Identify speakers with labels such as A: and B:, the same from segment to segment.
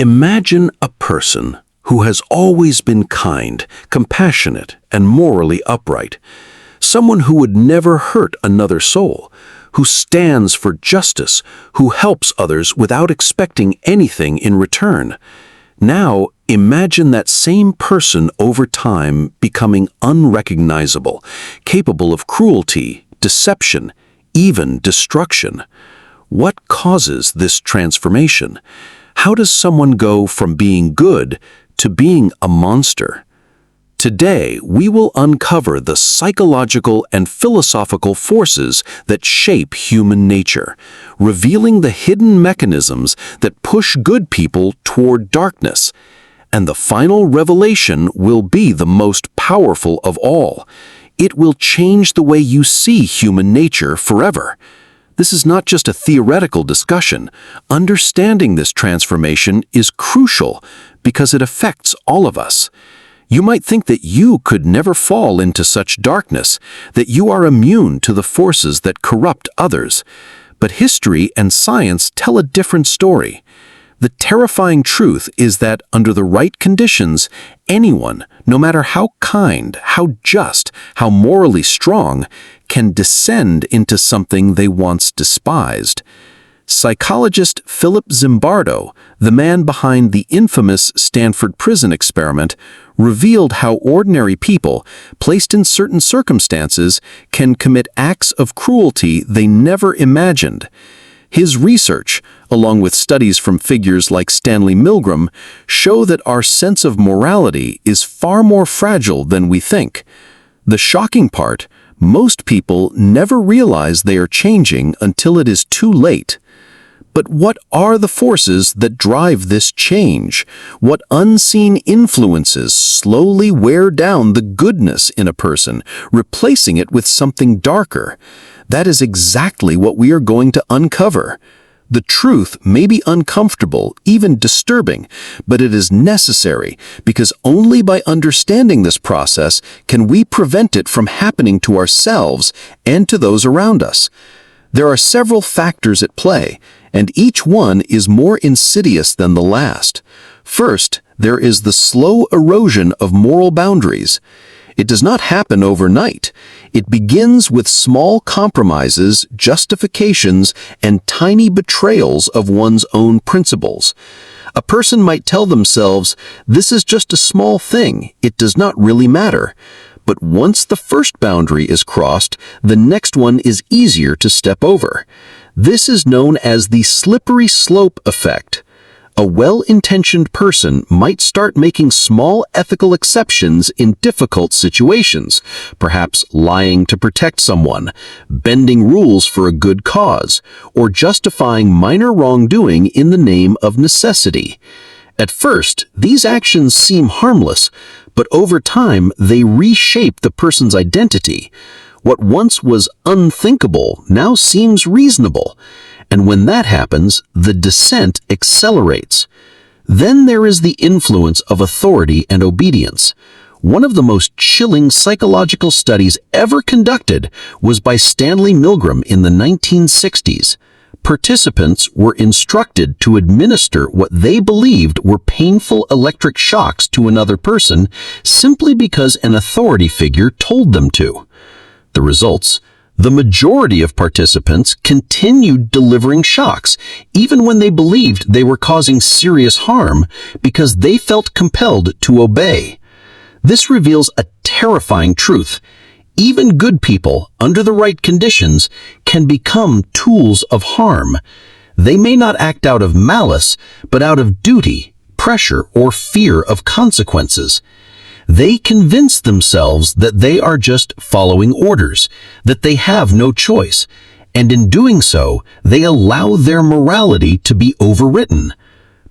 A: Imagine a person who has always been kind, compassionate, and morally upright. Someone who would never hurt another soul, who stands for justice, who helps others without expecting anything in return. Now, imagine that same person over time becoming unrecognizable, capable of cruelty, deception, even destruction. What causes this transformation? How does someone go from being good to being a monster? Today, we will uncover the psychological and philosophical forces that shape human nature, revealing the hidden mechanisms that push good people toward darkness. And the final revelation will be the most powerful of all. It will change the way you see human nature forever. This is not just a theoretical discussion. Understanding this transformation is crucial because it affects all of us. You might think that you could never fall into such darkness, that you are immune to the forces that corrupt others. But history and science tell a different story. The terrifying truth is that under the right conditions, anyone, no matter how kind, how just, how morally strong, can descend into something they once despised. Psychologist Philip Zimbardo, the man behind the infamous Stanford prison experiment, revealed how ordinary people, placed in certain circumstances, can commit acts of cruelty they never imagined. His research, along with studies from figures like Stanley Milgram, show that our sense of morality is far more fragile than we think. The shocking part, most people never realize they are changing until it is too late. But what are the forces that drive this change? What unseen influences slowly wear down the goodness in a person, replacing it with something darker? That is exactly what we are going to uncover. The truth may be uncomfortable, even disturbing, but it is necessary because only by understanding this process can we prevent it from happening to ourselves and to those around us. There are several factors at play, and each one is more insidious than the last. First, there is the slow erosion of moral boundaries. It does not happen overnight. It begins with small compromises, justifications, and tiny betrayals of one's own principles. A person might tell themselves, "This is just a small thing, it does not really matter." But once the first boundary is crossed, the next one is easier to step over. This is known as the slippery slope effect. A well-intentioned person might start making small ethical exceptions in difficult situations, perhaps lying to protect someone, bending rules for a good cause, or justifying minor wrongdoing in the name of necessity. At first, these actions seem harmless, but over time they reshape the person's identity. What once was unthinkable now seems reasonable, and when that happens, the descent accelerates. Then there is the influence of authority and obedience. One of the most chilling psychological studies ever conducted was by Stanley Milgram in the 1960s. Participants were instructed to administer what they believed were painful electric shocks to another person simply because an authority figure told them to. The results: the majority of participants continued delivering shocks, even when they believed they were causing serious harm, because they felt compelled to obey. This reveals a terrifying truth. Even good people, under the right conditions, can become tools of harm. They may not act out of malice, but out of duty, pressure, or fear of consequences. They convince themselves that they are just following orders, that they have no choice, and in doing so, they allow their morality to be overwritten.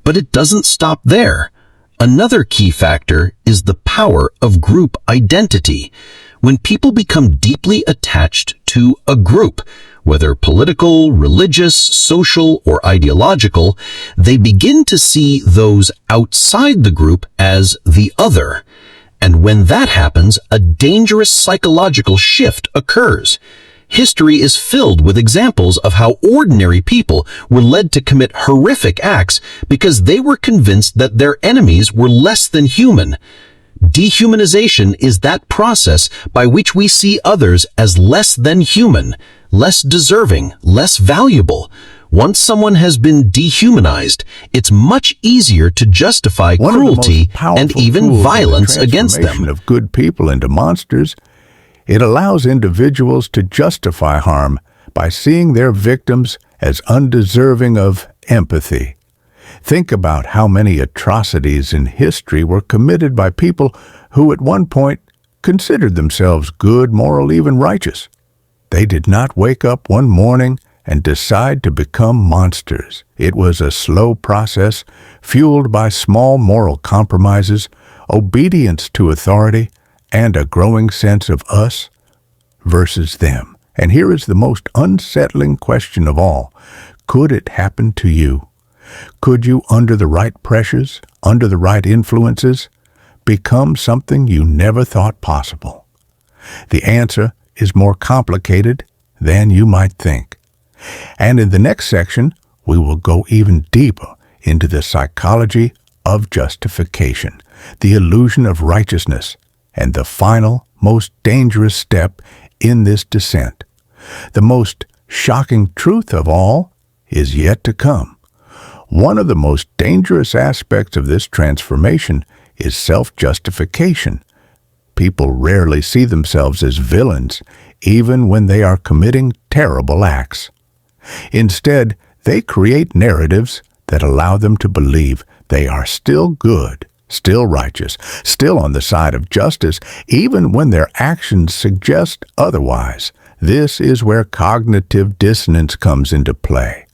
A: But it doesn't stop there. Another key factor is the power of group identity. When people become deeply attached to a group, whether political, religious, social, or ideological, they begin to see those outside the group as the other. And when that happens, a dangerous psychological shift occurs. history is filled with examples of how ordinary people were led to commit horrific acts because they were convinced that their enemies were less than human. Dehumanization is that process by which we see others as less than human, less deserving, less valuable. Once someone has been dehumanized, it's much easier to justify cruelty and even violence against them.
B: Transformation of good people into monsters, it allows individuals to justify harm by seeing their victims as undeserving of empathy. Think about how many atrocities in history were committed by people who at one point considered themselves good, moral, even righteous. They did not wake up one morning and decide to become monsters. It was a slow process fueled by small moral compromises, obedience to authority, and a growing sense of us versus them. And here is the most unsettling question of all. Could it happen to you? Could you, under the right pressures, under the right influences, become something you never thought possible? The answer is more complicated than you might think. And in the next section, we will go even deeper into the psychology of justification, the illusion of righteousness, and the final, most dangerous step in this descent. The most shocking truth of all is yet to come. One of the most dangerous aspects of this transformation is self-justification. People rarely see themselves as villains, even when they are committing terrible acts. Instead, they create narratives that allow them to believe they are still good, still righteous, still on the side of justice, even when their actions suggest otherwise. This is where cognitive dissonance comes into play.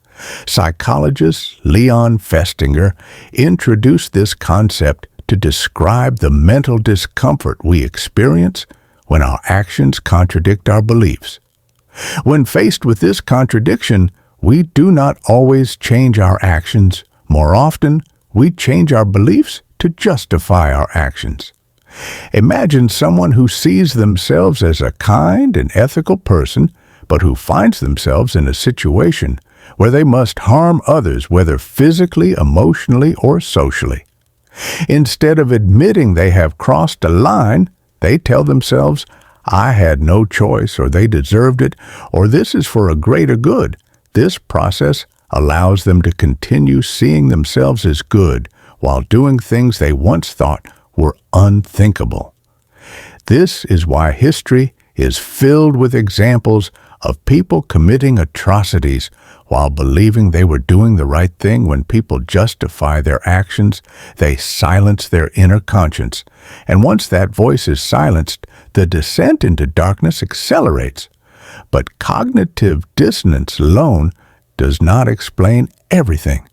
B: Psychologist Leon Festinger introduced this concept to describe the mental discomfort we experience when our actions contradict our beliefs. When faced with this contradiction, we do not always change our actions. More often, we change our beliefs to justify our actions. Imagine someone who sees themselves as a kind and ethical person, but who finds themselves in a situation where they must harm others, whether physically, emotionally, or socially. Instead of admitting they have crossed a line, they tell themselves, "I had no choice," or "they deserved it," or "this is for a greater good." This process allows them to continue seeing themselves as good while doing things they once thought were unthinkable. This is why history is filled with examples of people committing atrocities while believing they were doing the right thing. When people justify their actions, they silence their inner conscience. And once that voice is silenced, the descent into darkness accelerates. But cognitive dissonance alone does not explain everything.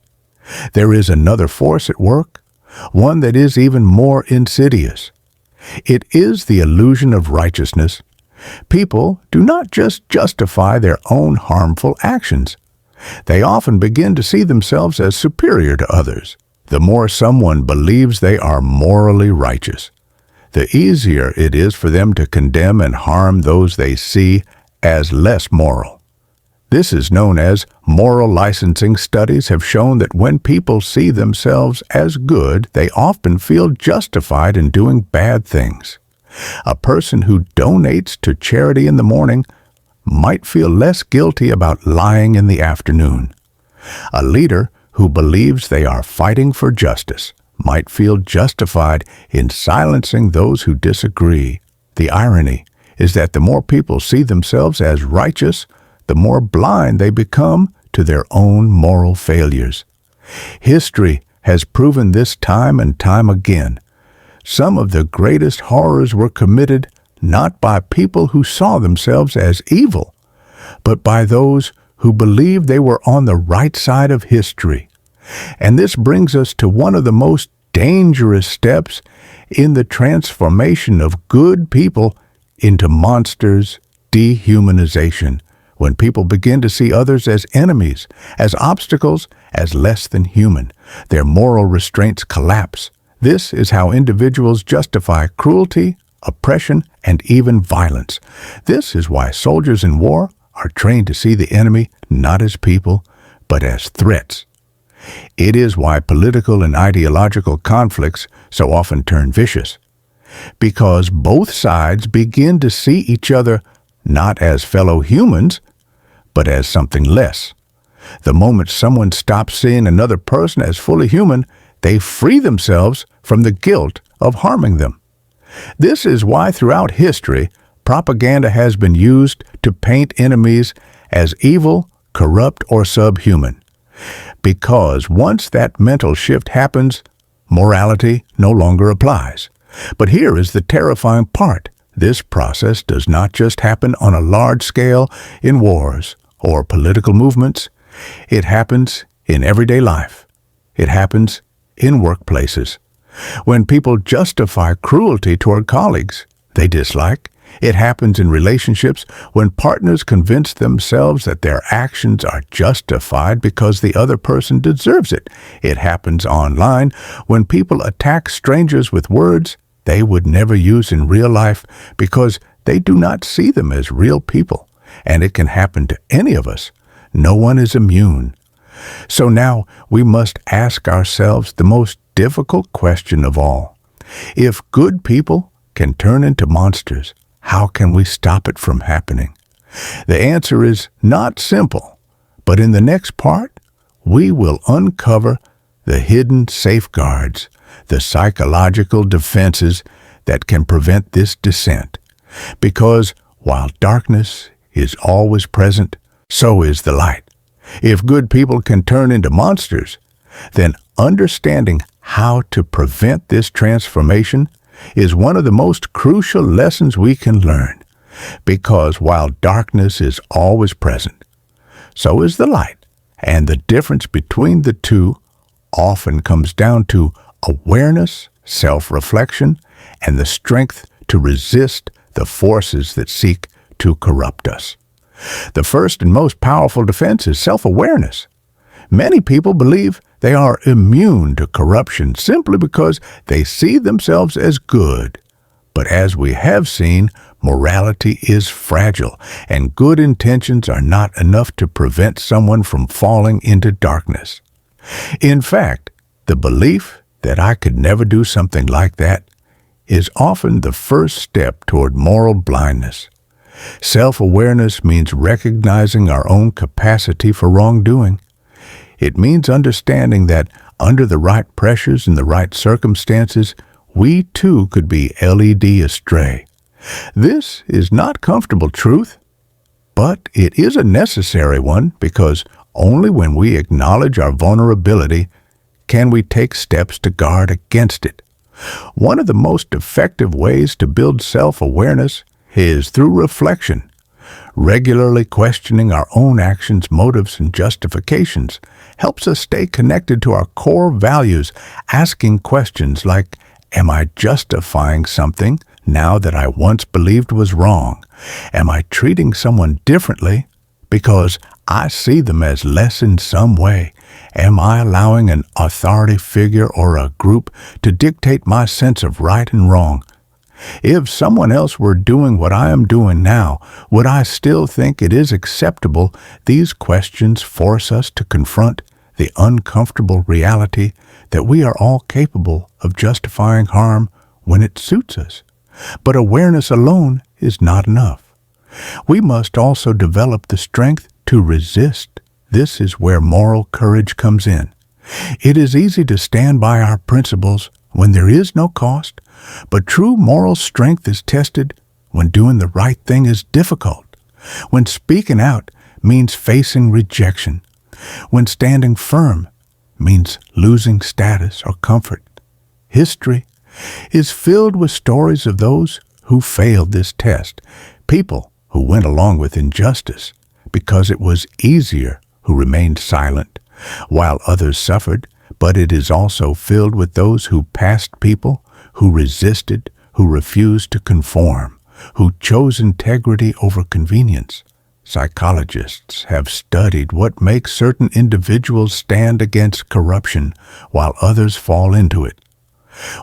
B: There is another force at work, one that is even more insidious. It is the illusion of righteousness. People do not just justify their own harmful actions. They often begin to see themselves as superior to others. The more someone believes they are morally righteous, the easier it is for them to condemn and harm those they see as less moral. This is known as moral licensing. Studies have shown that when people see themselves as good, they often feel justified in doing bad things. A person who donates to charity in the morning might feel less guilty about lying in the afternoon. A leader who believes they are fighting for justice might feel justified in silencing those who disagree. The irony is that the more people see themselves as righteous, the more blind they become to their own moral failures. History has proven this time and time again. Some of the greatest horrors were committed not by people who saw themselves as evil, but by those who believed they were on the right side of history. And this brings us to one of the most dangerous steps in the transformation of good people into monsters: dehumanization. When people begin to see others as enemies, as obstacles, as less than human, their moral restraints collapse. This is how individuals justify cruelty, oppression, and even violence. This is why soldiers in war are trained to see the enemy not as people, but as threats. It is why political and ideological conflicts so often turn vicious, because both sides begin to see each other not as fellow humans, but as something less. The moment someone stops seeing another person as fully human, they free themselves from the guilt of harming them. This is why throughout history, propaganda has been used to paint enemies as evil, corrupt, or subhuman. Because once that mental shift happens, morality no longer applies. But here is the terrifying part. This process does not just happen on a large scale in wars or political movements. It happens in everyday life. It happens in workplaces. When people justify cruelty toward colleagues they dislike, it happens in relationships when partners convince themselves that their actions are justified because the other person deserves it. It happens online when people attack strangers with words they would never use in real life because they do not see them as real people. And it can happen to any of us. No one is immune. So now we must ask ourselves the most difficult question of all. If good people can turn into monsters, how can we stop it from happening? The answer is not simple, but in the next part, we will uncover the hidden safeguards, the psychological defenses that can prevent this descent. Because while darkness is always present, so is the light. If good people can turn into monsters, then understanding how to prevent this transformation is one of the most crucial lessons we can learn. Because while darkness is always present, so is the light. And the difference between the two often comes down to awareness, self-reflection, and the strength to resist the forces that seek to corrupt us. The first and most powerful defense is self-awareness. Many people believe they are immune to corruption simply because they see themselves as good. But as we have seen, morality is fragile, and good intentions are not enough to prevent someone from falling into darkness. In fact, the belief that I could never do something like that is often the first step toward moral blindness. Self-awareness means recognizing our own capacity for wrongdoing. It means understanding that under the right pressures and the right circumstances, we too could be led astray. This is not comfortable truth, but it is a necessary one because only when we acknowledge our vulnerability can we take steps to guard against it. One of the most effective ways to build self-awareness is through reflection. Regularly questioning our own actions, motives, and justifications helps us stay connected to our core values, asking questions like, am I justifying something now that I once believed was wrong? Am I treating someone differently because I see them as less in some way? Am I allowing an authority figure or a group to dictate my sense of right and wrong? If someone else were doing what I am doing now, would I still think it is acceptable? These questions force us to confront the uncomfortable reality that we are all capable of justifying harm when it suits us. But awareness alone is not enough. We must also develop the strength to resist. This is where moral courage comes in. It is easy to stand by our principles when there is no cost, but true moral strength is tested when doing the right thing is difficult, when speaking out means facing rejection, when standing firm means losing status or comfort. History is filled with stories of those who failed this test, people who went along with injustice because it was easier, who remained silent, while others suffered. But it is also filled with those who passed people, who resisted, who refused to conform, who chose integrity over convenience. Psychologists have studied what makes certain individuals stand against corruption while others fall into it.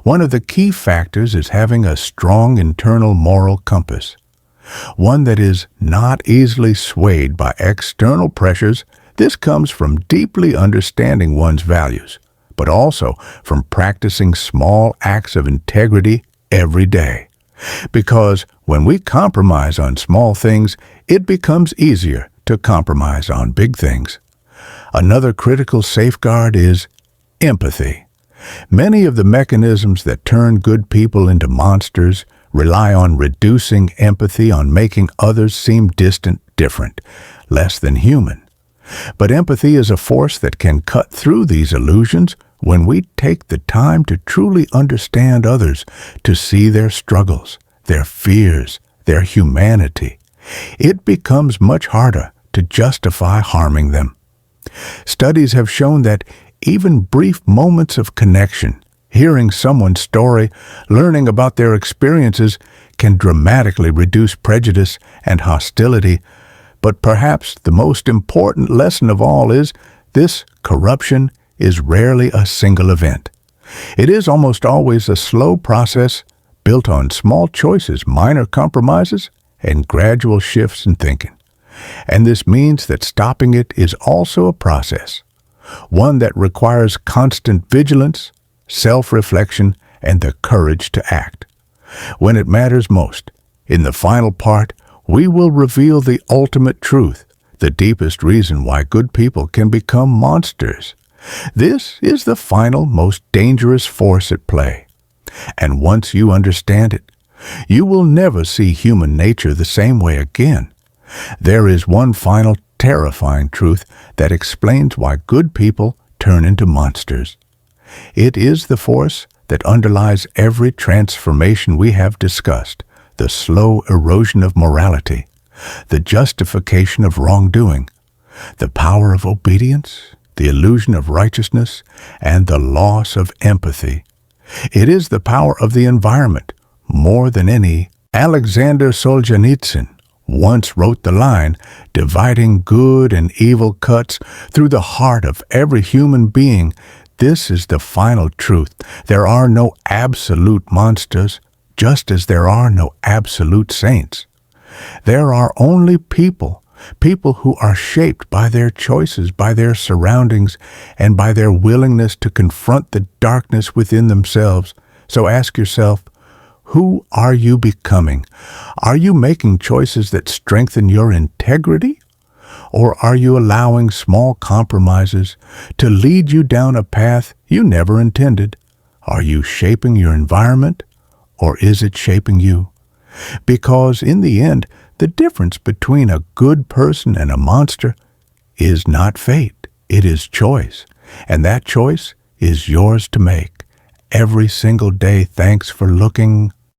B: One of the key factors is having a strong internal moral compass, one that is not easily swayed by external pressures. This comes from deeply understanding one's values, but also from practicing small acts of integrity every day. Because when we compromise on small things, it becomes easier to compromise on big things. Another critical safeguard is empathy. Many of the mechanisms that turn good people into monsters rely on reducing empathy, on making others seem distant, different, less than human. But empathy is a force that can cut through these illusions when we take the time to truly understand others, to see their struggles, their fears, their humanity. It becomes much harder to justify harming them. Studies have shown that even brief moments of connection, hearing someone's story, learning about their experiences, can dramatically reduce prejudice and hostility. But perhaps the most important lesson of all is this: corruption is rarely a single event. It is almost always a slow process built on small choices, minor compromises, and gradual shifts in thinking. And this means that stopping it is also a process, one that requires constant vigilance, self-reflection, and the courage to act. When it matters most, in the final part, we will reveal the ultimate truth, the deepest reason why good people can become monsters. This is the final, most dangerous force at play. And once you understand it, you will never see human nature the same way again. There is one final terrifying truth that explains why good people turn into monsters. It is the force that underlies every transformation we have discussed: the slow erosion of morality, the justification of wrongdoing, the power of obedience, the illusion of righteousness, and the loss of empathy. It is the power of the environment more than any. Alexander Solzhenitsyn once wrote the line, "Dividing good and evil cuts through the heart of every human being." This is the final truth. There are no absolute monsters, just as there are no absolute saints. There are only people who are shaped by their choices, by their surroundings, and by their willingness to confront the darkness within themselves. So ask yourself, who are you becoming? Are you making choices that strengthen your integrity? Or are you allowing small compromises to lead you down a path you never intended? Are you shaping your environment, or is it shaping you? Because in the end, the difference between a good person and a monster is not fate, it is choice. And that choice is yours to make every single day. Thanks for looking